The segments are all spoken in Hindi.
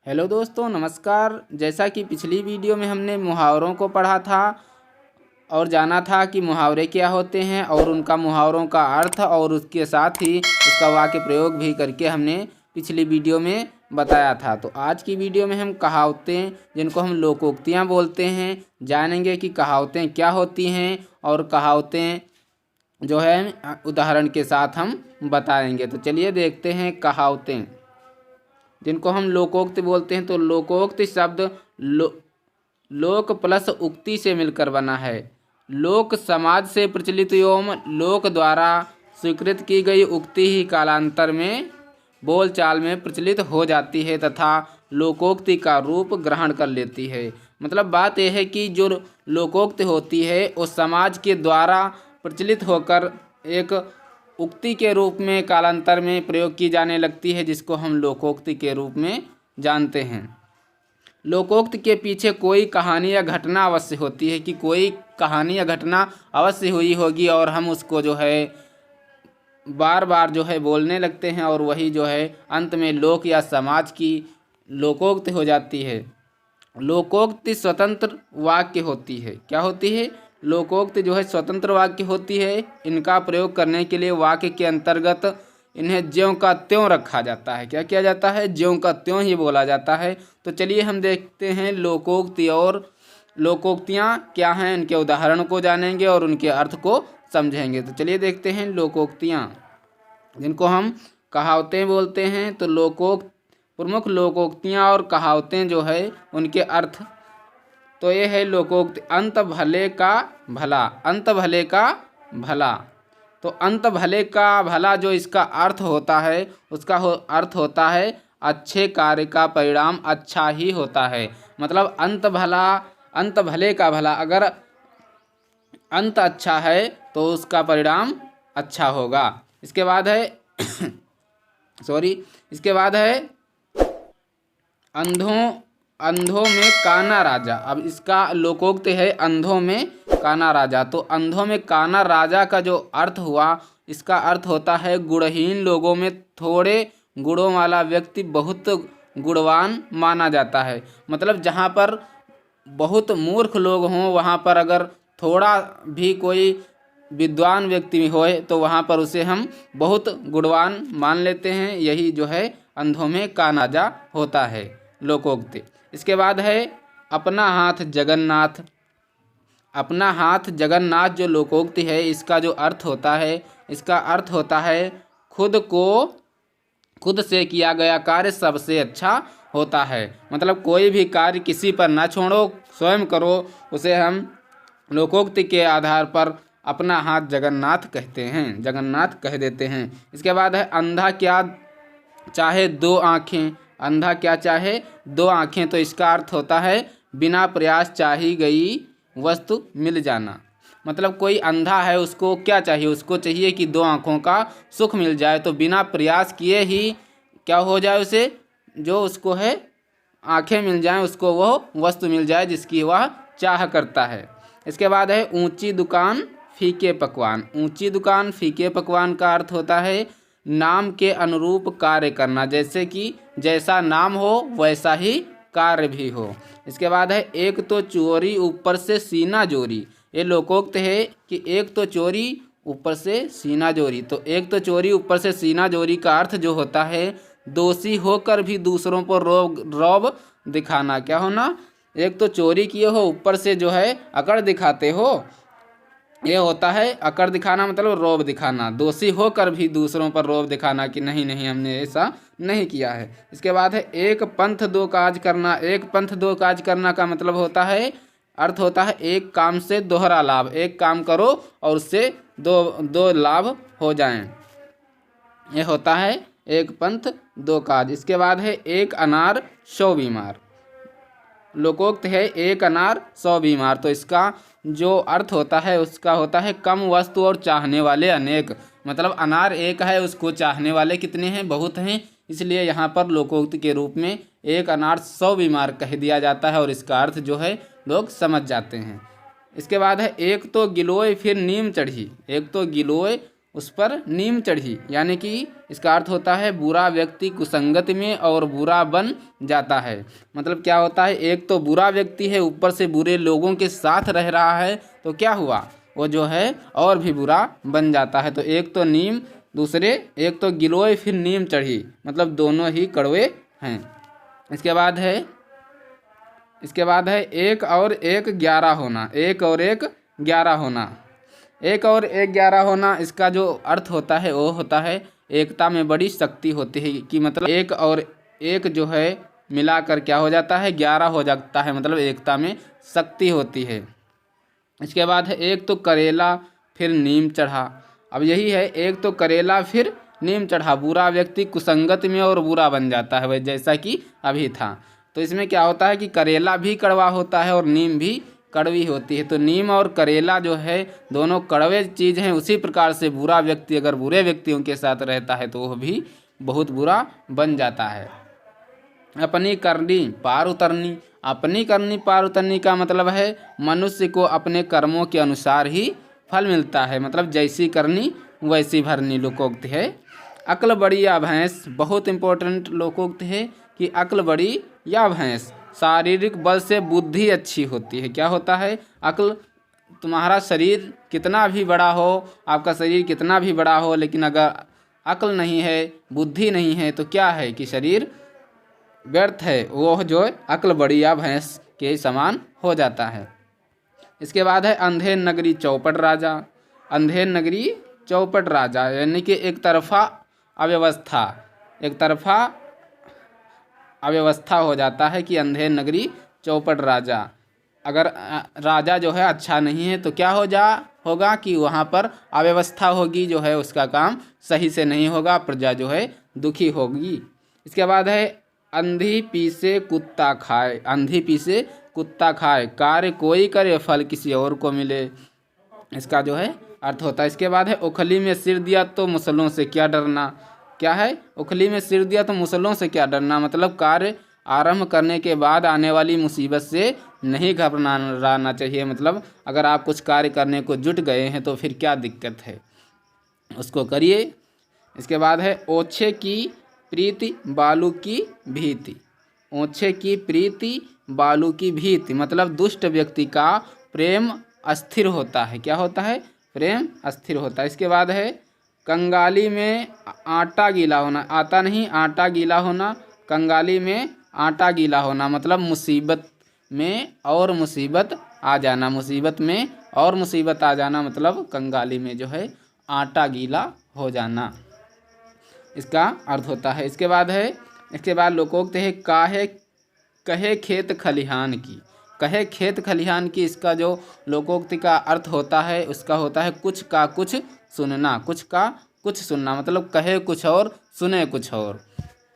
हेलो दोस्तों, नमस्कार। जैसा कि पिछली वीडियो में हमने मुहावरों को पढ़ा था और जाना था कि मुहावरे क्या होते हैं और उनका मुहावरों का अर्थ और उसके साथ ही उसका वाक्य प्रयोग भी करके हमने पिछली वीडियो में बताया था। तो आज की वीडियो में हम कहावतें, जिनको हम लोकोक्तियाँ बोलते हैं, जानेंगे कि कहावतें क्या होती हैं और कहावतें जो है उदाहरण के साथ हम बताएंगे। तो चलिए देखते हैं कहावतें, जिनको हम लोकोक्ति बोलते हैं। तो लोकोक्ति शब्द लोक प्लस उक्ति से मिलकर बना है। लोक समाज से प्रचलित एवं लोक द्वारा स्वीकृत की गई उक्ति ही कालांतर में बोलचाल में प्रचलित हो जाती है तथा लोकोक्ति का रूप ग्रहण कर लेती है। मतलब बात यह है कि जो लोकोक्ति होती है वो समाज के द्वारा प्रचलित होकर एक उक्ति के रूप में कालांतर में प्रयोग की जाने लगती है, जिसको हम लोकोक्ति के रूप में जानते हैं। लोकोक्ति के पीछे कोई कहानी या घटना अवश्य होती है, कि कोई कहानी या घटना अवश्य हुई होगी और हम उसको जो है बार बार जो है बोलने लगते हैं और वही जो है अंत में लोक या समाज की लोकोक्ति हो जाती है। लोकोक्ति स्वतंत्र वाक्य होती है। क्या होती है? लोकोक्ति जो है स्वतंत्र वाक्य होती है। इनका प्रयोग करने के लिए वाक्य के अंतर्गत इन्हें ज्यों का त्यों रखा जाता है। क्या किया जाता है? ज्यों का त्यों ही बोला जाता है। तो चलिए हम देखते हैं लोकोक्ति और लोकोक्तियाँ क्या हैं, इनके उदाहरण को जानेंगे और उनके अर्थ को समझेंगे। तो चलिए देखते हैं लोकोक्तियाँ, जिनको हम कहावतें बोलते हैं। तो प्रमुख लोकोक्तियाँ और कहावतें जो है उनके अर्थ तो ये है लोकोक्ति। अंत भले का भला, अंत भले का भला। तो अंत भले का भला जो इसका अर्थ होता है उसका अर्थ होता है अच्छे कार्य का परिणाम अच्छा ही होता है। मतलब अंत भले का भला, अगर अंत अच्छा है तो उसका परिणाम अच्छा होगा। इसके बाद है इसके बाद है अंधों में काना राजा। अब इसका लोकोक्ति है अंधों में काना राजा। तो अंधों में काना राजा का जो अर्थ हुआ, इसका अर्थ होता है गुणहीन लोगों में थोड़े गुणों वाला व्यक्ति बहुत गुणवान माना जाता है। मतलब जहाँ पर बहुत मूर्ख लोग हों वहाँ पर अगर थोड़ा भी कोई विद्वान व्यक्ति होए तो वहाँ पर उसे हम बहुत गुणवान मान लेते हैं। यही जो है अंधों में काना राजा होता है, लोकोक्ति। इसके बाद है अपना हाथ जगन्नाथ। अपना हाथ जगन्नाथ जो लोकोक्ति है, इसका जो अर्थ होता है, इसका अर्थ होता है खुद से किया गया कार्य सबसे अच्छा होता है। मतलब कोई भी कार्य किसी पर ना छोड़ो, स्वयं करो। उसे हम लोकोक्ति के आधार पर अपना हाथ जगन्नाथ कहते हैं, जगन्नाथ कह देते हैं। इसके बाद है अंधा क्या चाहे दो आँखें। अंधा क्या चाहे दो आँखें। तो इसका अर्थ होता है बिना प्रयास चाही गई वस्तु मिल जाना। मतलब कोई अंधा है, उसको क्या चाहिए? उसको चाहिए कि दो आँखों का सुख मिल जाए। तो बिना प्रयास किए ही क्या हो जाए, उसे जो उसको है आँखें मिल जाएं, उसको वो वस्तु मिल जाए जिसकी वह चाह करता है। इसके बाद है ऊंची दुकान फीके पकवान। ऊंची दुकान फीके पकवान का अर्थ होता है नाम के अनुरूप कार्य करना, जैसे कि जैसा नाम हो वैसा ही कार्य भी हो। इसके बाद है एक तो चोरी ऊपर से सीना जोरी। ये लोकोक्त है कि एक तो चोरी ऊपर से सीना जोरी। तो एक तो चोरी ऊपर से सीना जोरी का अर्थ जो होता है दोषी होकर भी दूसरों पर रौब दिखाना। क्या होना? एक तो चोरी किए हो, ऊपर से जो है अकड़ दिखाते हो। ये होता है अकड़ दिखाना, मतलब रौब दिखाना। दोषी होकर भी दूसरों पर रौब दिखाना कि नहीं नहीं हमने ऐसा नहीं किया है। इसके बाद है एक पंथ दो काज करना। एक पंथ दो काज करना का मतलब होता है, अर्थ होता है एक काम से दोहरा लाभ। एक काम करो और उससे दो लाभ हो जाएं। ये होता है एक पंथ दो काज। इसके बाद है एक अनार 100 बीमार। लोकोक्त है एक अनार 100 बीमार। तो इसका जो अर्थ होता है उसका होता है कम वस्तु और चाहने वाले अनेक। मतलब अनार एक है, उसको चाहने वाले कितने हैं? बहुत हैं। इसलिए यहाँ पर लोकोक्ति के रूप में एक अनार 100 बीमार कह दिया जाता है और इसका अर्थ जो है लोग समझ जाते हैं। इसके बाद है एक तो गिलोय फिर नीम चढ़ी। एक तो गिलोय उस पर नीम चढ़ी, यानी कि इसका अर्थ होता है बुरा व्यक्ति कुसंगत में और बुरा बन जाता है। मतलब क्या होता है, एक तो बुरा व्यक्ति है ऊपर से बुरे लोगों के साथ रह रहा है, तो क्या हुआ, वो जो है और भी बुरा बन जाता है। तो एक तो नीम, दूसरे एक तो गिलोय फिर नीम चढ़ी, मतलब दोनों ही कड़वे हैं। इसके बाद है एक और एक 11 होना। एक और एक 11 होना, एक और एक 11 होना, इसका जो अर्थ होता है वो होता है एकता में बड़ी शक्ति होती है, कि मतलब एक और एक जो है मिलाकर क्या हो जाता है, 11 हो जाता है, मतलब एकता में शक्ति होती है। इसके बाद है एक तो करेला फिर नीम चढ़ा। अब यही है, एक तो करेला फिर नीम चढ़ा, बुरा व्यक्ति कुसंगत में और बुरा बन जाता है, वही जैसा कि अभी था। तो इसमें क्या होता है कि करेला भी कड़वा होता है और नीम भी कड़वी होती है। तो नीम और करेला जो है दोनों कड़वे चीज़ हैं। उसी प्रकार से बुरा व्यक्ति अगर बुरे व्यक्तियों के साथ रहता है तो वह भी बहुत बुरा बन जाता है। अपनी करनी पार उतरनी। अपनी करनी पार उतरनी का मतलब है मनुष्य को अपने कर्मों के अनुसार ही फल मिलता है, मतलब जैसी करनी वैसी भरनी लोकोक्त है। अक्ल बड़ी या भैंस, बहुत इंपॉर्टेंट लोकोक्त है कि अक्ल बड़ी या भैंस। शारीरिक बल से बुद्धि अच्छी होती है। क्या होता है, अक्ल, तुम्हारा शरीर कितना भी बड़ा हो, आपका शरीर कितना भी बड़ा हो, लेकिन अगर अक्ल नहीं है, बुद्धि नहीं है, तो क्या है कि शरीर व्यर्थ है, वो जो अक्ल बड़ी या भैंस के समान हो जाता है। इसके बाद है अंधेर नगरी चौपट राजा। अंधेर नगरी चौपट राजा यानी कि एक तरफा अव्यवस्था हो जाता है कि अंधेर नगरी चौपट राजा। अगर राजा जो है अच्छा नहीं है तो क्या होगा कि वहाँ पर अव्यवस्था होगी, जो है उसका काम सही से नहीं होगा, प्रजा जो है दुखी होगी। इसके बाद है अंधी पीसे कुत्ता खाए। अंधी पीसे कुत्ता खाए, कार्य कोई करे फल किसी और को मिले, इसका जो है अर्थ होता है। इसके बाद है उखली में सिर दिया तो मुसलों से क्या डरना। क्या है, उखली में सिर दिया तो मुसलों से क्या डरना, मतलब कार्य आरंभ करने के बाद आने वाली मुसीबत से नहीं घबराना चाहिए। मतलब अगर आप कुछ कार्य करने को जुट गए हैं तो फिर क्या दिक्कत है, उसको करिए। इसके बाद है ओछे की प्रीति बालू की भीति। ओछे की प्रीति बालू की भीति, मतलब दुष्ट व्यक्ति का प्रेम अस्थिर होता है। क्या होता है, प्रेम अस्थिर होता है। इसके बाद है कंगाली में आटा गीला होना। आता नहीं, आटा गीला होना। कंगाली में आटा गीला होना, मतलब मुसीबत में और मुसीबत आ जाना। मुसीबत में और मुसीबत आ जाना, मतलब कंगाली में जो है आटा गीला हो जाना, इसका अर्थ होता है। इसके बाद लोकोक्त है कहे खेत खलिहान की। कहे खेत खलिहान की, इसका जो लोकोक्ति का अर्थ होता है उसका होता है कुछ का कुछ सुनना। कुछ का कुछ सुनना, मतलब कहे कुछ और सुने कुछ और।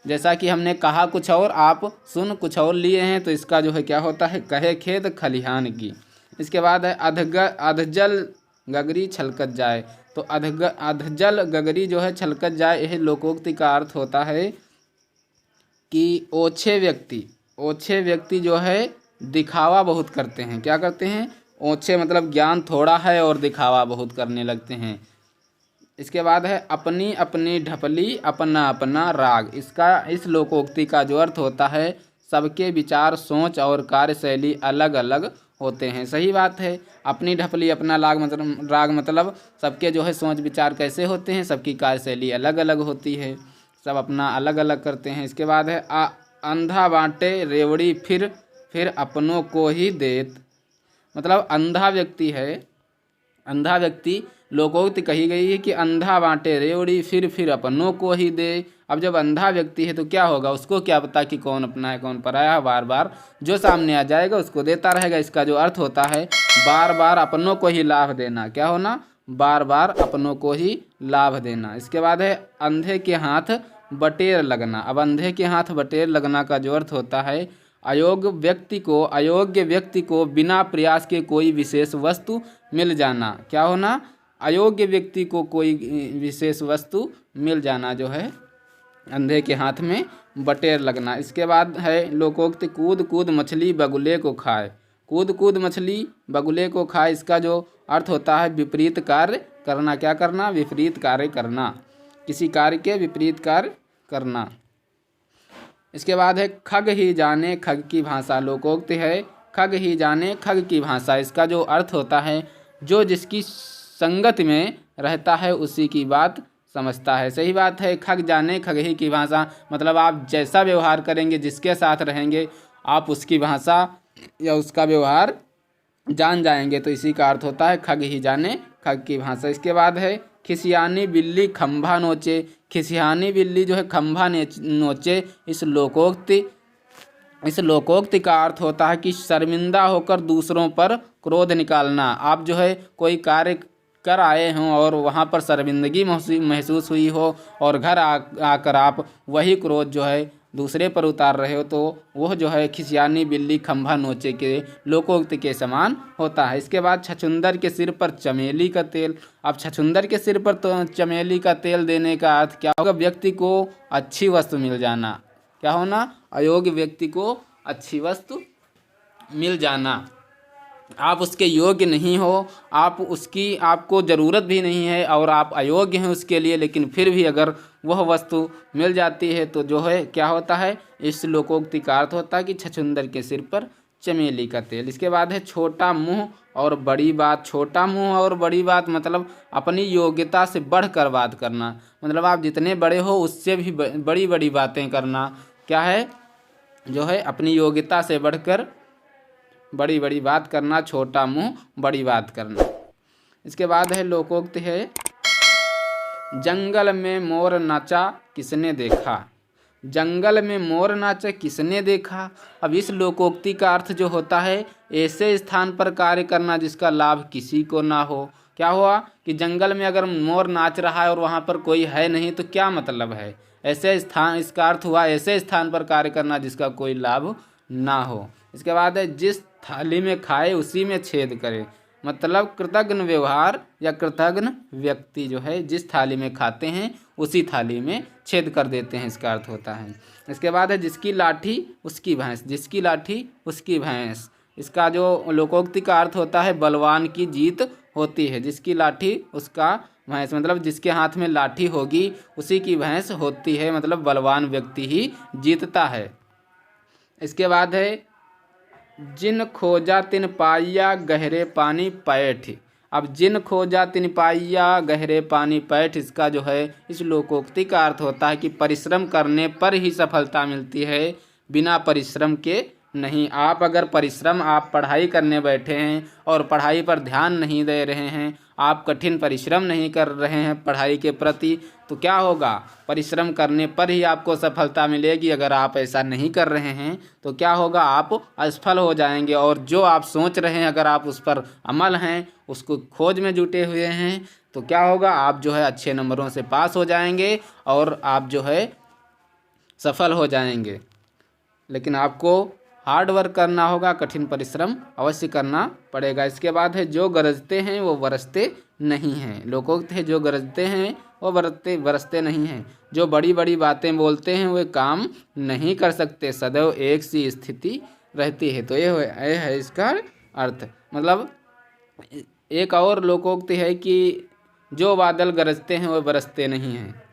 जैसा कि हमने कहा कुछ और, आप सुन कुछ और लिए हैं, तो इसका जो है क्या होता है, कहे खेत खलिहान की। इसके बाद है अधजल गगरी छलकत जाए। तो अधजल गगरी जो है छलकत जाए, यह लोकोक्ति का अर्थ होता है कि ओछे व्यक्ति जो है दिखावा बहुत करते हैं। क्या करते हैं, ओछे मतलब ज्ञान थोड़ा है और दिखावा बहुत करने लगते हैं। इसके बाद है अपनी अपनी ढपली अपना अपना राग। इस लोकोक्ति का जो अर्थ होता है सबके विचार सोच और कार्यशैली अलग अलग होते हैं। सही बात है, अपनी ढपली अपना राग मतलब सबके जो है सोच विचार कैसे होते हैं, सबकी कार्यशैली अलग अलग होती है, सब अपना अलग अलग करते हैं। इसके बाद है अंधा बांटे रेवड़ी फिर अपनों को ही देत। मतलब अंधा व्यक्ति लोकोक्ति कही गई है कि अंधा बांटे रेवड़ी फिर अपनों को ही दे। अब जब अंधा व्यक्ति है तो क्या होगा, उसको क्या पता कि कौन अपना है कौन पराया है, बार बार जो सामने आ जाएगा उसको देता रहेगा। इसका जो अर्थ होता है बार बार अपनों को ही लाभ देना। क्या होना, बार बार अपनों को ही लाभ देना। इसके बाद है अंधे के हाथ बटेर लगना। अब अंधे के हाथ बटेर लगना का जो अर्थ होता है अयोग्य व्यक्ति को बिना प्रयास के कोई विशेष वस्तु मिल जाना। क्या होना, अयोग्य व्यक्ति को कोई विशेष वस्तु मिल जाना, जो है अंधे के हाथ में बटेर लगना। इसके बाद है लोकोक्ति कूद कूद मछली बगुले को खाए। कूद कूद मछली बगुले को खाए, इसका जो अर्थ होता है विपरीत कार्य करना, क्या करना, विपरीत कार्य करना, किसी कार्य के विपरीत कार्य करना। इसके बाद है खग ही जाने खग की भाषा। लोकोक्ति है खग ही जाने खग की भाषा। इसका जो अर्थ होता है, जो जिसकी संगत में रहता है उसी की बात समझता है। सही बात है, खग जाने खग ही की भाषा, मतलब आप जैसा व्यवहार करेंगे, जिसके साथ रहेंगे, आप उसकी भाषा या उसका व्यवहार जान जाएंगे। तो इसी का अर्थ होता है खग ही जाने खग की भाषा। इसके बाद है खिसियानी बिल्ली खंभा नोचे। खिसियानी बिल्ली जो है खंभा नोचे। इस लोकोक्ति का अर्थ होता है कि शर्मिंदा होकर दूसरों पर क्रोध निकालना। आप जो है कोई कार्य कर आए हों और वहाँ पर शर्मिंदगी महसूस हुई हो और घर आकर आप वही क्रोध जो है दूसरे पर उतार रहे हो, तो वह जो है खिसियानी बिल्ली खंभा नोचे के लोकोक्ति के समान होता है। इसके बाद छछूंदर के सिर पर चमेली का तेल। अब छछूंदर के सिर पर तो चमेली का तेल देने का अर्थ क्या होगा, व्यक्ति को अच्छी वस्तु मिल जाना। क्या होना, अयोग्य व्यक्ति को अच्छी वस्तु मिल जाना। आप उसके योग्य नहीं हो, आपको ज़रूरत भी नहीं है और आप अयोग्य हैं उसके लिए, लेकिन फिर भी अगर वह वस्तु मिल जाती है तो जो है क्या होता है, इस लोकोक्ति का अर्थ होता है कि छछूंदर के सिर पर चमेली का तेल। इसके बाद है छोटा मुंह और बड़ी बात। छोटा मुंह और बड़ी बात मतलब अपनी योग्यता से बढ़कर बात करना, मतलब आप जितने बड़े हो उससे भी बड़ी बड़ी बातें करना। क्या है, जो है अपनी योग्यता से बढ़कर बड़ी बड़ी बात करना, छोटा मुंह बड़ी बात करना। इसके बाद है लोकोक्ति है जंगल में मोर नाचा किसने देखा। जंगल में मोर नाचा किसने देखा। अब इस लोकोक्ति का अर्थ जो होता है, ऐसे स्थान पर कार्य करना जिसका लाभ किसी को ना हो। क्या हुआ कि जंगल में अगर मोर नाच रहा है और वहाँ पर कोई है नहीं तो क्या मतलब है, ऐसे स्थान, इसका अर्थ हुआ ऐसे स्थान पर कार्य करना जिसका कोई लाभ ना हो। इसके बाद है जिस थाली में खाए उसी में छेद करे, मतलब कृतघ्न व्यवहार या कृतघ्न व्यक्ति जो है जिस थाली में खाते हैं उसी थाली में छेद कर देते हैं, इसका अर्थ होता है। इसके बाद है जिसकी लाठी उसकी भैंस। जिसकी लाठी उसकी भैंस, इसका जो लोकोक्ति का अर्थ होता है बलवान की जीत होती है। जिसकी लाठी उसका भैंस, मतलब जिसके हाथ में लाठी होगी उसी की भैंस होती है, मतलब बलवान व्यक्ति ही जीतता है। इसके बाद है जिन खोजा तिन पाइया गहरे पानी पैठ। अब जिन खोजा तिन पाइया गहरे पानी पैठ, इसका जो है इस लोकोक्ति का अर्थ होता है कि परिश्रम करने पर ही सफलता मिलती है, बिना परिश्रम के नहीं। आप अगर आप पढ़ाई करने बैठे हैं और पढ़ाई पर ध्यान नहीं दे रहे हैं, आप कठिन परिश्रम नहीं कर रहे हैं पढ़ाई के प्रति, तो क्या होगा, परिश्रम करने पर ही आपको सफलता मिलेगी। अगर आप ऐसा नहीं कर रहे हैं तो क्या होगा, आप असफल हो जाएंगे। और जो आप सोच रहे हैं अगर आप उस पर अमल हैं, उसको खोज में जुटे हुए हैं, तो क्या होगा, आप जो है अच्छे नंबरों से पास हो जाएंगे और आप जो है सफल हो जाएंगे। लेकिन आपको हार्ड वर्क करना होगा, कठिन परिश्रम अवश्य करना पड़ेगा। इसके बाद है जो गरजते हैं वो बरसते नहीं हैं। लोकोक्ति है जो गरजते हैं वो बरसते नहीं हैं। जो बड़ी बड़ी बातें बोलते हैं वे काम नहीं कर सकते, सदैव एक सी स्थिति रहती है। तो ये है इसका अर्थ। मतलब एक और लोकोक्ति है कि जो बादल गरजते हैं वो बरसते नहीं हैं।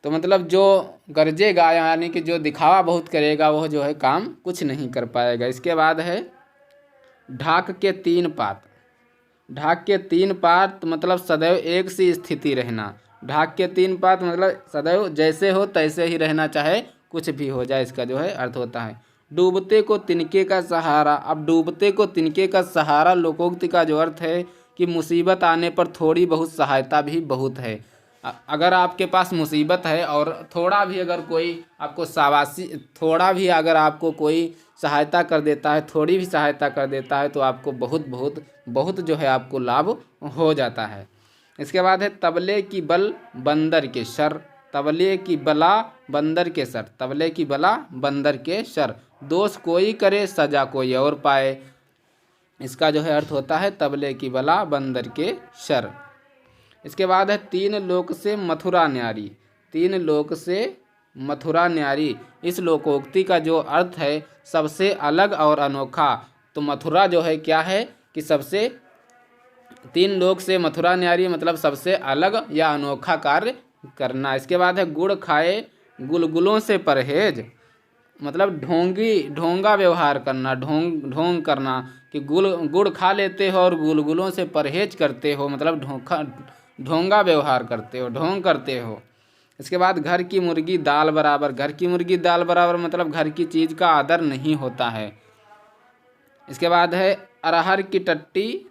तो मतलब जो गरजेगा यानी कि जो दिखावा बहुत करेगा वह जो है काम कुछ नहीं कर पाएगा। इसके बाद है ढाक के तीन पात। ढाक के तीन पात मतलब सदैव एक सी स्थिति रहना। ढाक के तीन पात मतलब सदैव जैसे हो तैसे ही रहना, चाहे कुछ भी हो जाए, इसका जो है अर्थ होता है। डूबते को तिनके का सहारा। अब डूबते को तिनके का सहारा लोकोक्ति का जो अर्थ है कि मुसीबत आने पर थोड़ी बहुत सहायता भी बहुत है। अगर आपके पास मुसीबत है और थोड़ा भी अगर कोई आपको थोड़ा भी अगर आपको कोई सहायता कर देता है, थोड़ी भी सहायता कर देता है, तो आपको बहुत बहुत बहुत जो है आपको लाभ हो जाता है। इसके बाद है तबले की बल बंदर के शर। तबले की बला बंदर के सर। तबले की बला बंदर के शर। दोष कोई करे सजा कोई और पाए, इसका जो है अर्थ होता है तबले की बला बंदर के शर। इसके बाद है तीन लोक से मथुरा न्यारी। तीन लोक से मथुरा न्यारी, इस लोकोक्ति का जो अर्थ है सबसे अलग और अनोखा। तो मथुरा जो है क्या है कि सबसे तीन लोक से मथुरा न्यारी मतलब सबसे अलग या अनोखा कार्य करना। इसके बाद है गुड़ खाए गुलगुलों से परहेज, मतलब ढोंगा व्यवहार करना, ढोंग करना कि गुड़ खा लेते हो और गुलगुलों से परहेज करते हो, मतलब ढोंगा व्यवहार करते हो, ढोंग करते हो। इसके बाद घर की मुर्गी दाल बराबर, घर की मुर्गी दाल बराबर मतलब घर की चीज़ का आदर नहीं होता है। इसके बाद है अरहर की टट्टी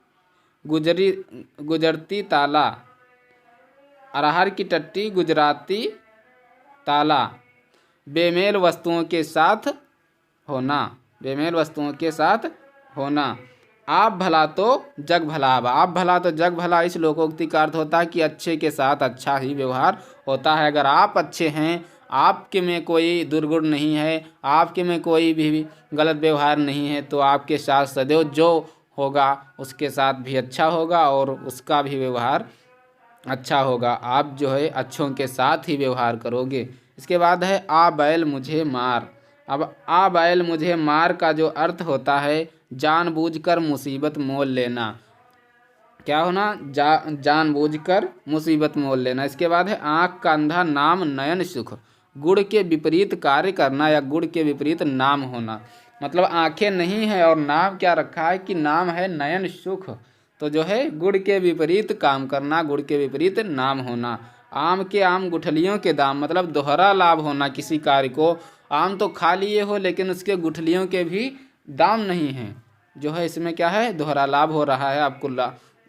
गुजरती ताला, अरहर की टट्टी गुजराती ताला, बेमेल वस्तुओं के साथ होना, बेमेल वस्तुओं के साथ होना। आप भला तो जग भला, अब आप भला तो जग भला इस लोकोक्ति का अर्थ होता है कि अच्छे के साथ अच्छा ही व्यवहार होता है। अगर आप अच्छे हैं, आपके में कोई दुर्गुण नहीं है, आपके में कोई भी गलत व्यवहार नहीं है, तो आपके साथ सदैव जो होगा उसके साथ भी अच्छा होगा और उसका भी व्यवहार अच्छा होगा। आप जो है अच्छों के साथ ही व्यवहार करोगे। इसके बाद है आ बैल मुझे मार। अब आ बैल मुझे मार का जो अर्थ होता है जानबूझकर मुसीबत मोल लेना, क्या होना, जानबूझकर मुसीबत मोल लेना। इसके बाद है आँख का अंधा नाम नयन सुख, गुड़ के विपरीत कार्य करना या गुड़ के विपरीत नाम होना, मतलब आंखें नहीं है और नाम क्या रखा है कि नाम है नयन सुख, तो जो है गुड़ के विपरीत काम करना, गुड़ के विपरीत नाम होना। आम के आम गुठलियों के दाम, मतलब दोहरा लाभ होना किसी कार्य को। आम तो खा लिए हो लेकिन उसके गुठलियों के भी दाम नहीं हैं, जो है इसमें क्या है दोहरा लाभ हो रहा है, आपको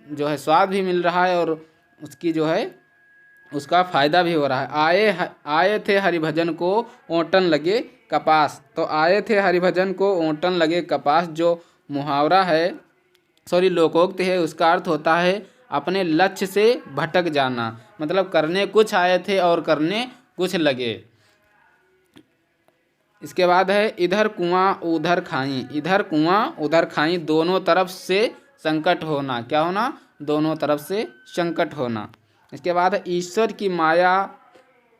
जो है स्वाद भी मिल रहा है और उसकी जो है उसका फायदा भी हो रहा है। आए थे हरिभजन को ओंटन लगे कपास, तो आए थे हरिभजन को ओंटन लगे कपास जो मुहावरा है, सॉरी लोकोक्ति है, उसका अर्थ होता है अपने लक्ष्य से भटक जाना, मतलब करने कुछ आए थे और करने कुछ लगे। इसके बाद है इधर कुआं उधर खाई, इधर कुआं उधर खाई दोनों तरफ से संकट होना, क्या होना, दोनों तरफ से संकट होना। इसके बाद है ईश्वर की माया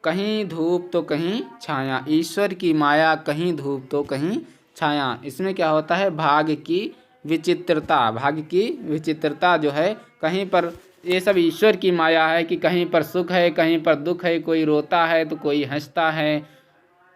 कहीं धूप तो कहीं छाया, ईश्वर की माया कहीं धूप तो कहीं छाया। इसमें क्या होता है भाग्य की विचित्रता, भाग्य की विचित्रता जो है कहीं पर, ये सब ईश्वर की माया है कि कहीं पर सुख है कहीं पर दुख है, कोई रोता है तो कोई हंसता है,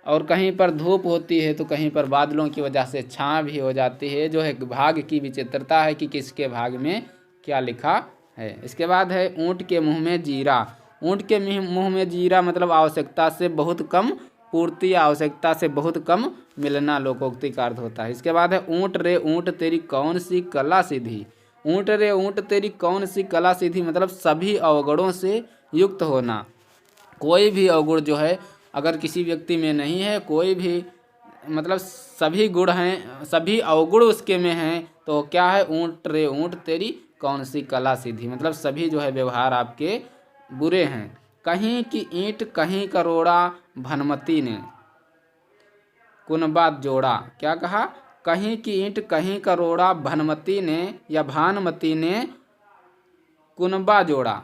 और कहीं पर धूप होती है तो कहीं पर बादलों की वजह से छाँव भी हो जाती है, जो है भाग्य की विचित्रता है कि किसके भाग्य में क्या लिखा है। इसके बाद है ऊँट के मुँह में जीरा, ऊँट के मुँह में जीरा मतलब आवश्यकता से बहुत कम पूर्ति, आवश्यकता से बहुत कम मिलना लोकोक्ति का अर्थ होता है। इसके बाद है ऊँट रे ऊँट तेरी कौन सी कला सीधी, ऊँट रे ऊँट तेरी कौन सी कला सीधी मतलब सभी अवगुणों से युक्त होना। कोई भी अवगुण जो है अगर किसी व्यक्ति में नहीं है, कोई भी मतलब सभी गुण हैं, सभी अवगुण उसके में हैं, तो क्या है ऊँट रे ऊँट तेरी कौन सी कला सीधी, मतलब सभी जो है व्यवहार आपके बुरे हैं। कहीं की ईंट कहीं करोड़ा भनमती ने कुनबा जोड़ा, क्या कहा, कहीं की ईंट कहीं करोड़ा भनमती ने या भानुमती ने कुनबा जोड़ा।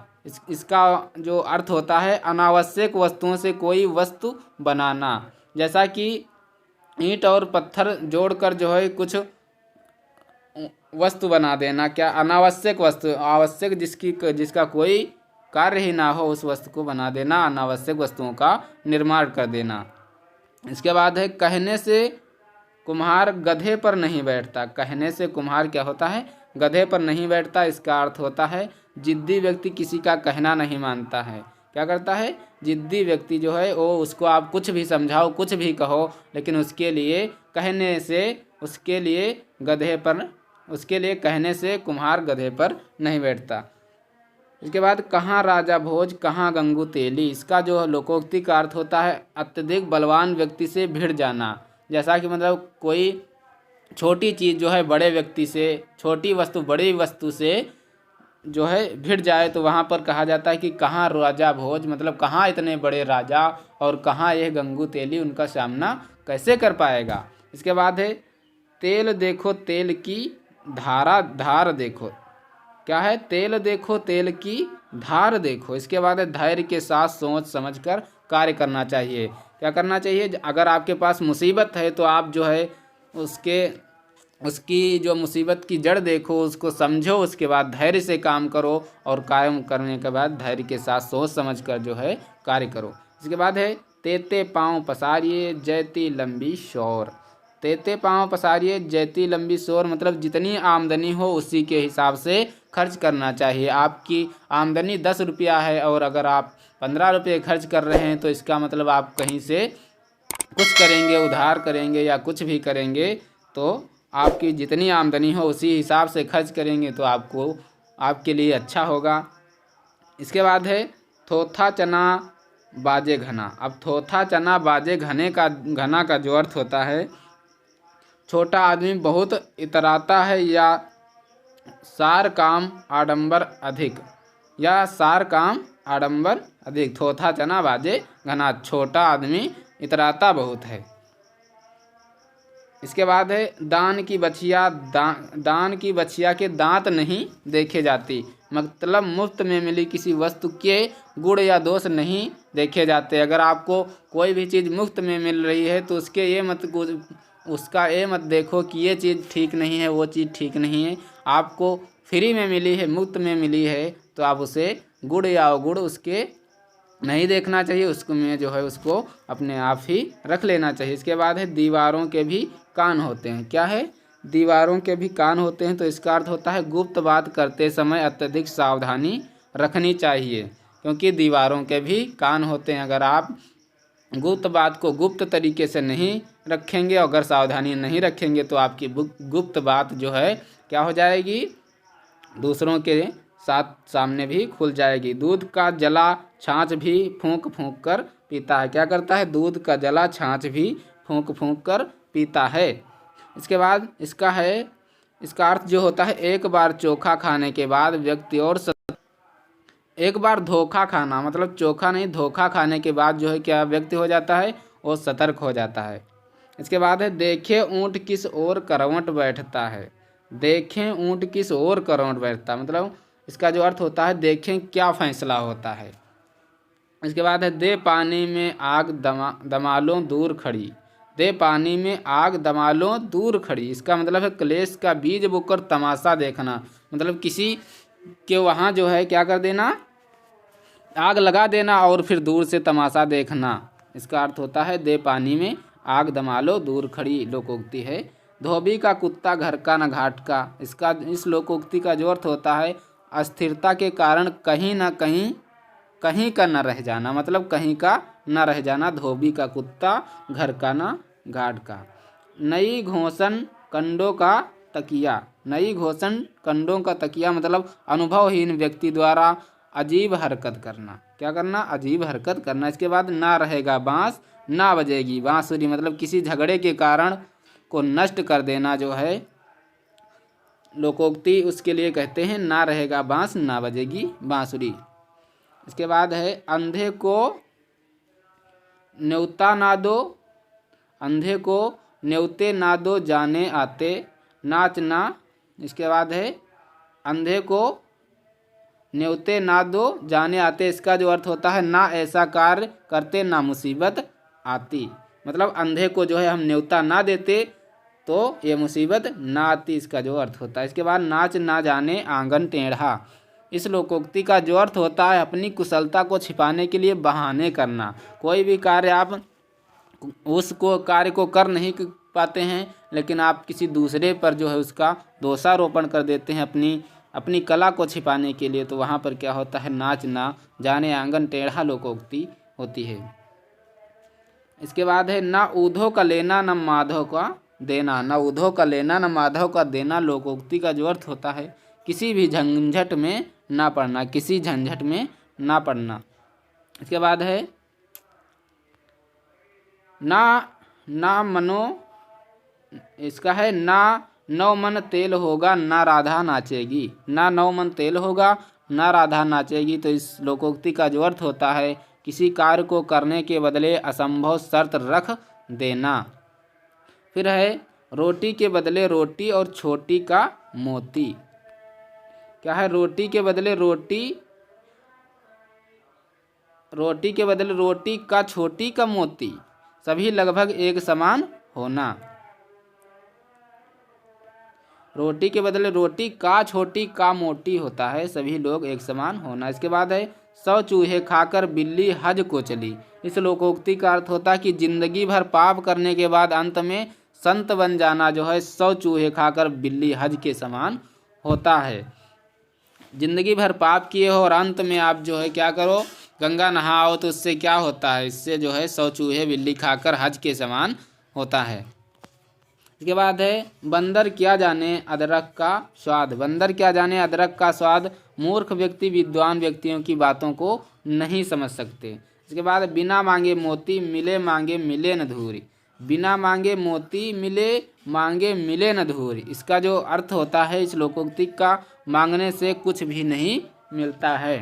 इसका जो अर्थ होता है अनावश्यक वस्तुओं से कोई वस्तु बनाना, जैसा कि ईंट और पत्थर जोड़कर जो है कुछ वस्तु बना देना, क्या अनावश्यक वस्तु, आवश्यक जिसका कोई कार्य ही ना हो उस वस्तु को बना देना, अनावश्यक वस्तुओं का निर्माण कर देना। इसके बाद है कहने से कुम्हार गधे पर नहीं बैठता, कहने से कुम्हार क्या होता है गधे पर नहीं बैठता, इसका अर्थ होता है जिद्दी व्यक्ति किसी का कहना नहीं मानता है, क्या करता है जिद्दी व्यक्ति जो है वो, उसको आप कुछ भी समझाओ कुछ भी कहो लेकिन उसके लिए कहने से, उसके लिए गधे पर, उसके लिए कहने से कुम्हार गधे पर नहीं बैठता। इसके बाद कहाँ राजा भोज कहाँ गंगू तेली, इसका जो लोकोक्ति का अर्थ होता है अत्यधिक बलवान व्यक्ति से भिड़ जाना, जैसा कि मतलब कोई छोटी चीज़ जो है बड़े व्यक्ति से, छोटी वस्तु बड़ी वस्तु से जो है भिड़ जाए तो वहाँ पर कहा जाता है कि कहाँ राजा भोज, मतलब कहाँ इतने बड़े राजा और कहाँ यह गंगू तेली, उनका सामना कैसे कर पाएगा। इसके बाद है तेल देखो तेल की धारा धार देखो, क्या है तेल देखो तेल की धार देखो। इसके बाद है धैर्य के साथ सोच समझकर कार्य करना चाहिए, क्या करना चाहिए, अगर आपके पास मुसीबत है तो आप जो है उसके उसकी जो मुसीबत की जड़ देखो, उसको समझो, उसके बाद धैर्य से काम करो और कायम करने के बाद धैर्य के साथ सोच समझ कर जो है कार्य करो। इसके बाद है तेते पाँव पसारिए जयती लंबी शोर। तेते पाँव पसारिए जयती लंबी शोर मतलब जितनी आमदनी हो उसी के हिसाब से खर्च करना चाहिए। आपकी आमदनी 10 रुपया है और अगर आप 15 रुपये खर्च कर रहे हैं तो इसका मतलब आप कहीं से कुछ करेंगे, उधार करेंगे या कुछ भी करेंगे, तो आपकी जितनी आमदनी हो उसी हिसाब से खर्च करेंगे तो आपको आपके लिए अच्छा होगा। इसके बाद है थोथा चना बाजे घना। अब थोथा चना बाजे घना का जो अर्थ होता है, छोटा आदमी बहुत इतराता है या सार काम आडंबर अधिक, या सार काम आडंबर अधिक। थोथा चना बाजे घना, छोटा आदमी इतराता बहुत है। इसके बाद है दान की बछिया दान की बछिया के दांत नहीं देखे जाती, मतलब मुफ्त में मिली किसी वस्तु के गुण या दोष नहीं देखे जाते। अगर आपको कोई भी चीज़ मुफ्त में मिल रही है तो उसका ये मत देखो कि ये चीज़ ठीक नहीं है, वो चीज़ ठीक नहीं है। आपको फ्री में मिली है, मुफ्त में मिली है, तो आप उसे गुण या अवगुण उसके नहीं देखना चाहिए, उसको में जो है उसको अपने आप ही रख लेना चाहिए। इसके बाद है दीवारों के भी कान होते हैं। क्या है? दीवारों के भी कान होते हैं, तो इसका अर्थ होता है गुप्त बात करते समय अत्यधिक सावधानी रखनी चाहिए, क्योंकि दीवारों के भी कान होते हैं। अगर आप गुप्त बात को गुप्त तरीके से नहीं रखेंगे, अगर सावधानी नहीं रखेंगे तो आपकी गुप्त बात जो है क्या हो जाएगी, दूसरों के साथ सामने भी खुल जाएगी। दूध का जला छाछ भी फूंक फूंक कर पीता है। क्या करता है? दूध का जला छाछ भी फूंक फूंक कर पीता है। इसके बाद इसका अर्थ जो होता है, एक बार चोखा खाने के बाद व्यक्ति और एक बार धोखा खाना, मतलब चोखा नहीं, धोखा खाने के बाद जो है क्या व्यक्ति हो जाता है, वो सतर्क हो जाता है। इसके बाद है देखे ऊँट किस ओर करवट बैठता है। देखें ऊँट किस ओर करवट बैठता, मतलब इसका जो अर्थ होता है देखें क्या फैसला होता है। इसके बाद है दे पानी में आग दमालों दूर खड़ी। दे पानी में आग दमालों दूर खड़ी, इसका मतलब है क्लेश का बीज बोकर तमाशा देखना, मतलब किसी के वहाँ जो है क्या कर देना, आग लगा देना और फिर दूर से तमाशा देखना। इसका अर्थ होता है दे पानी में आग दमालो दूर खड़ी, लोकोक्ति है। धोबी का कुत्ता घर का न घाट का, इस लोकोक्ति का जो अर्थ होता है अस्थिरता के कारण कहीं ना कहीं का न रह जाना, मतलब कहीं का न रह जाना। धोबी का कुत्ता घर का न घाट का। नई घोंसन कंडों का तकिया। नई घोंसन कंडों का तकिया मतलब अनुभवहीन व्यक्ति द्वारा अजीब हरकत करना। क्या करना? अजीब हरकत करना। इसके बाद ना रहेगा बांस ना बजेगी बांसुरी, मतलब किसी झगड़े के कारण को नष्ट कर देना जो है लोकोक्ति, उसके लिए कहते हैं ना रहेगा बांस ना बजेगी बांसुरी। इसके बाद है अंधे को न्योता ना दो, अंधे को न्योते ना दो जाने आते नाचना। इसके बाद है अंधे को न्योते ना दो जाने आते, इसका जो अर्थ होता है ना ऐसा कार्य करते ना मुसीबत आती, मतलब अंधे को जो है हम न्योता ना देते तो ये मुसीबत ना आती, इसका जो अर्थ होता है। इसके बाद नाच ना जाने आंगन टेढ़ा, इस लोकोक्ति का जो अर्थ होता है अपनी कुशलता को छिपाने के लिए बहाने करना। कोई भी कार्य आप उसको कार्य को कर नहीं पाते हैं, लेकिन आप किसी दूसरे पर जो है उसका दोषारोपण कर देते हैं अपनी कला को छिपाने के लिए, तो वहाँ पर क्या होता है नाच ना जाने आंगन टेढ़ा लोकोक्ति होती है। इसके बाद है ना ऊधो का लेना न माधव का देना। ना ऊधो का लेना न माधव का देना, लोकोक्ति का जो अर्थ होता है किसी भी झंझट में ना पड़ना, किसी झंझट में ना पड़ना। इसके बाद है ना मनो, इसका है ना नौ मन तेल होगा ना राधा नाचेगी। ना नौ मन तेल होगा ना राधा नाचेगी, तो इस लोकोक्ति का जो अर्थ होता है किसी कार्य को करने के बदले असंभव शर्त रख देना। फिर है रोटी के बदले रोटी और छोटी का मोती। क्या है? रोटी के बदले रोटी के बदले रोटी का छोटी का मोती, सभी लगभग एक समान होना। रोटी के बदले रोटी का छोटी का मोटी होता है, सभी लोग एक समान होना। इसके बाद है 100 चूहे खाकर बिल्ली हज को चली। इस लोकोक्ति का अर्थ होता है कि जिंदगी भर पाप करने के बाद अंत में संत बन जाना जो है 100 चूहे खाकर बिल्ली हज के समान होता है। जिंदगी भर पाप किए हो और अंत में आप जो है क्या करो, गंगा नहाओ, तो उससे क्या होता है, इससे जो है 100 चूहे बिल्ली खाकर हज के समान होता है। इसके बाद है बंदर क्या जाने अदरक का स्वाद। बंदर क्या जाने अदरक का स्वाद, मूर्ख व्यक्ति विद्वान व्यक्तियों की बातों को नहीं समझ सकते। इसके बाद बिना मांगे मोती मिले मांगे मिले न धूरी। बिना मांगे मोती मिले मांगे मिले न धूरी, इसका जो अर्थ होता है इस लोकोक्ति का, मांगने से कुछ भी नहीं मिलता है।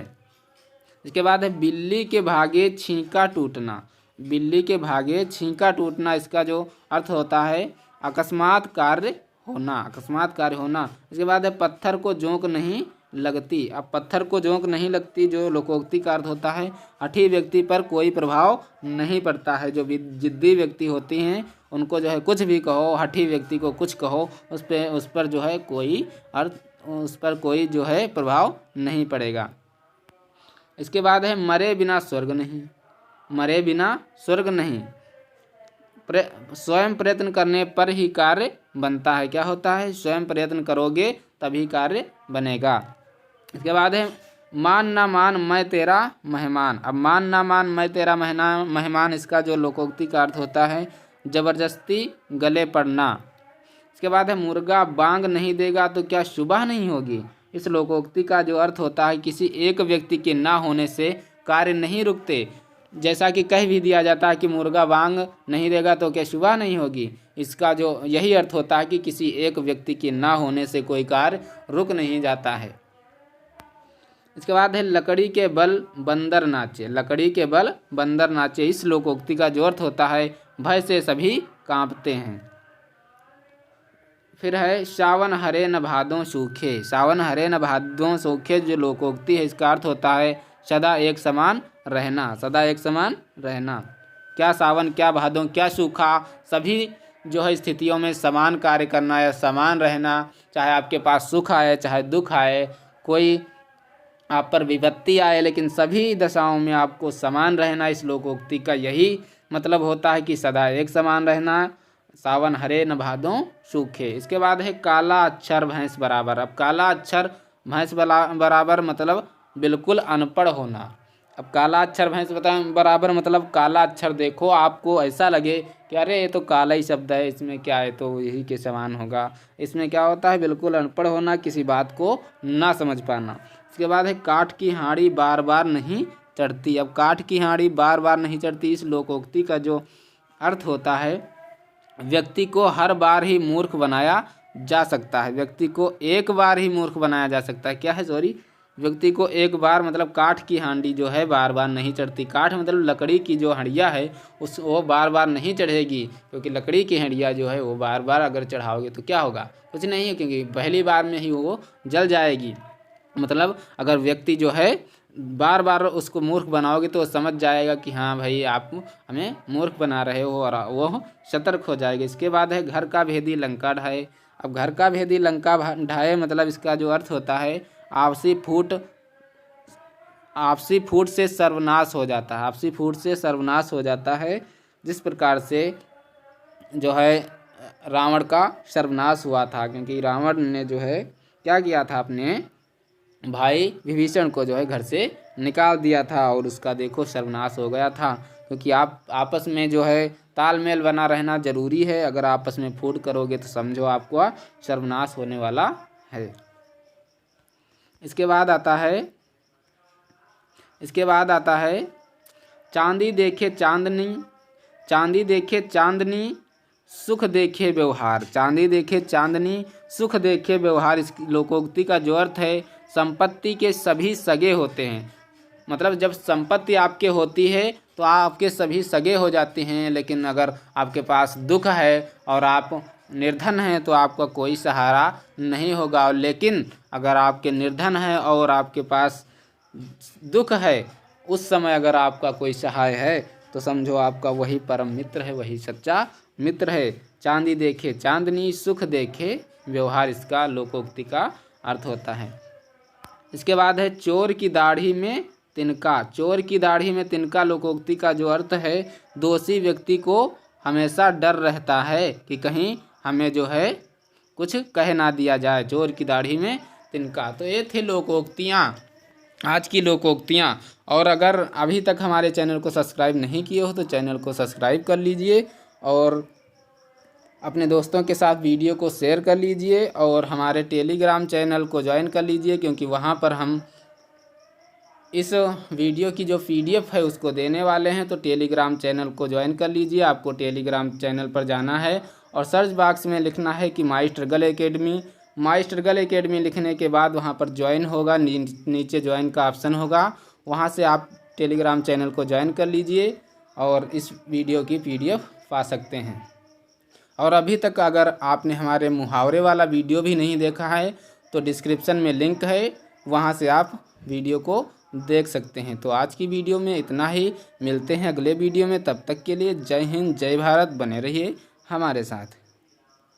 इसके बाद है बिल्ली के भागे छींका टूटना। बिल्ली के भागे छींका टूटना, इसका जो अर्थ होता है अकस्मात कार्य होना, अकस्मात कार्य होना। इसके बाद है पत्थर को जोंक नहीं लगती। अब पत्थर को जोंक नहीं लगती जो लोकोक्ति का अर्थ होता है हठी व्यक्ति पर कोई प्रभाव नहीं पड़ता है। जो जिद्दी व्यक्ति होती हैं उनको जो है कुछ भी कहो, हठी व्यक्ति को कुछ कहो, उस पर जो है कोई अर्थ, उस पर कोई जो है प्रभाव नहीं पड़ेगा। इसके बाद है मरे बिना स्वर्ग नहीं। मरे बिना स्वर्ग नहीं, स्वयं प्रयत्न करने पर ही कार्य बनता है। क्या होता है, स्वयं प्रयत्न करोगे तभी कार्य बनेगा। इसके बाद है मान ना मान मैं तेरा मेहमान। अब मान ना मान मैं तेरा मेहमान, इसका जो लोकोक्ति का अर्थ होता है जबरदस्ती गले पड़ना। इसके बाद है मुर्गा बांग नहीं देगा तो क्या सुबह नहीं होगी। इस लोकोक्ति का जो अर्थ होता है किसी एक व्यक्ति के ना होने से कार्य नहीं रुकते। जैसा कि कह भी दिया जाता है कि मुर्गा बांग नहीं देगा तो क्या सुबह नहीं होगी, इसका जो यही अर्थ होता है कि किसी एक व्यक्ति के ना होने से कोई कार्य रुक नहीं जाता है। इसके बाद है लकड़ी के बल बंदर नाचे। लकड़ी के बल बंदर नाचे, इस लोकोक्ति का जो अर्थ होता है भय से सभी कांपते हैं। फिर है सावन हरे न भादों सूखे। सावन हरे न भादों सूखे जो लोकोक्ति है इसका अर्थ होता है सदा एक समान रहना, सदा एक समान रहना। क्या सावन क्या भादों क्या सूखा, सभी जो है स्थितियों में समान कार्य करना या समान रहना। चाहे आपके पास सुख आए चाहे दुख आए, कोई आप पर विपत्ति आए, लेकिन सभी दशाओं में आपको समान रहना। इस लोकोक्ति का यही मतलब होता है कि सदा एक समान रहना। सावन हरे न भादों सूखे। इसके बाद है काला अक्षर भैंस बराबर। अब काला अक्षर भैंस बराबर मतलब बिल्कुल अनपढ़ होना। अब काला अक्षर भैंस बराबर मतलब काला अक्षर देखो आपको ऐसा लगे कि अरे ये तो काला ही शब्द है, इसमें क्या है, तो यही के समान होगा। इसमें क्या होता है बिल्कुल अनपढ़ होना, किसी बात को ना समझ पाना। इसके बाद है काठ की हांडी बार बार नहीं चढ़ती। अब काठ की हांडी बार बार नहीं चढ़ती, इस लोकोक्ति का जो अर्थ होता है व्यक्ति को हर बार ही मूर्ख बनाया जा सकता है। व्यक्ति को एक बार ही मूर्ख बनाया जा सकता है। क्या है सॉरी, व्यक्ति को एक बार मतलब काठ की हांडी जो है बार बार नहीं चढ़ती। काठ मतलब लकड़ी की जो हंडिया है वो बार बार नहीं चढ़ेगी, क्योंकि लकड़ी की हंडिया जो है वो बार बार अगर चढ़ाओगे तो क्या होगा, कुछ नहीं है, क्योंकि पहली बार में ही वो जल जाएगी। मतलब अगर व्यक्ति जो है बार बार उसको मूर्ख बनाओगे तो समझ जाएगा कि हाँ भाई आप हमें मूर्ख बना रहे हो, और वो सतर्क हो जाएगा। इसके बाद है घर का भेदी लंका ढाए। अब घर का भेदी लंका ढाए मतलब इसका जो अर्थ होता है आपसी फूट से सर्वनाश हो जाता है। आपसी फूट से सर्वनाश हो जाता है। जिस प्रकार से जो है रावण का सर्वनाश हुआ था, क्योंकि रावण ने जो है क्या किया था, अपने भाई विभीषण को जो है घर से निकाल दिया था और उसका देखो सर्वनाश हो गया था। क्योंकि आप आपस में जो है तालमेल बना रहना जरूरी है। अगर आपस में फूट करोगे तो समझो आपको सर्वनाश होने वाला है। इसके बाद आता है चांदी देखे चांदनी, चांदी देखे चांदनी सुख देखे व्यवहार। चांदी देखे चांदनी सुख देखे व्यवहार, इस लोकोक्ति का जो अर्थ है संपत्ति के सभी सगे होते हैं। मतलब जब संपत्ति आपके होती है तो आपके सभी सगे हो जाते हैं, लेकिन अगर आपके पास दुख है और आप निर्धन हैं तो आपका कोई सहारा नहीं होगा। लेकिन अगर आपके निर्धन है और आपके पास दुख है, उस समय अगर आपका कोई सहाय है तो समझो आपका वही परम मित्र है, वही सच्चा मित्र है। चांदी देखे चांदनी, सुख देखे व्यवहार, इसका लोकोक्ति का अर्थ होता है। इसके बाद है चोर की दाढ़ी में तिनका। चोर की दाढ़ी में तिनका लोकोक्ति का जो अर्थ है, दोषी व्यक्ति को हमेशा डर रहता है कि कहीं हमें जो है कुछ कह ना दिया जाए। चोर की दाढ़ी में तिनका। तो ये थे लोकोक्तियाँ, आज की लोकोक्तियाँ। और अगर अभी तक हमारे चैनल को सब्सक्राइब नहीं किए हो तो चैनल को सब्सक्राइब कर लीजिए और अपने दोस्तों के साथ वीडियो को शेयर कर लीजिए और हमारे टेलीग्राम चैनल को ज्वाइन कर लीजिए, क्योंकि वहाँ पर हम इस वीडियो की जो PDF है उसको देने वाले हैं। तो टेलीग्राम चैनल को ज्वाइन कर लीजिए। आपको टेलीग्राम चैनल पर जाना है और सर्च बॉक्स में लिखना है कि माई स्ट्रगल एकेडमी। माई स्ट्रगल एकेडमी लिखने के बाद वहाँ पर ज्वाइन होगा, नीचे ज्वाइन का ऑप्शन होगा, वहाँ से आप टेलीग्राम चैनल को ज्वाइन कर लीजिए और इस वीडियो की PDF पा सकते हैं। और अभी तक अगर आपने हमारे मुहावरे वाला वीडियो भी नहीं देखा है तो डिस्क्रिप्शन में लिंक है, वहाँ से आप वीडियो को देख सकते हैं। तो आज की वीडियो में इतना ही, मिलते हैं अगले वीडियो में। तब तक के लिए जय हिंद, जय भारत। बने रहिए हमारे साथ।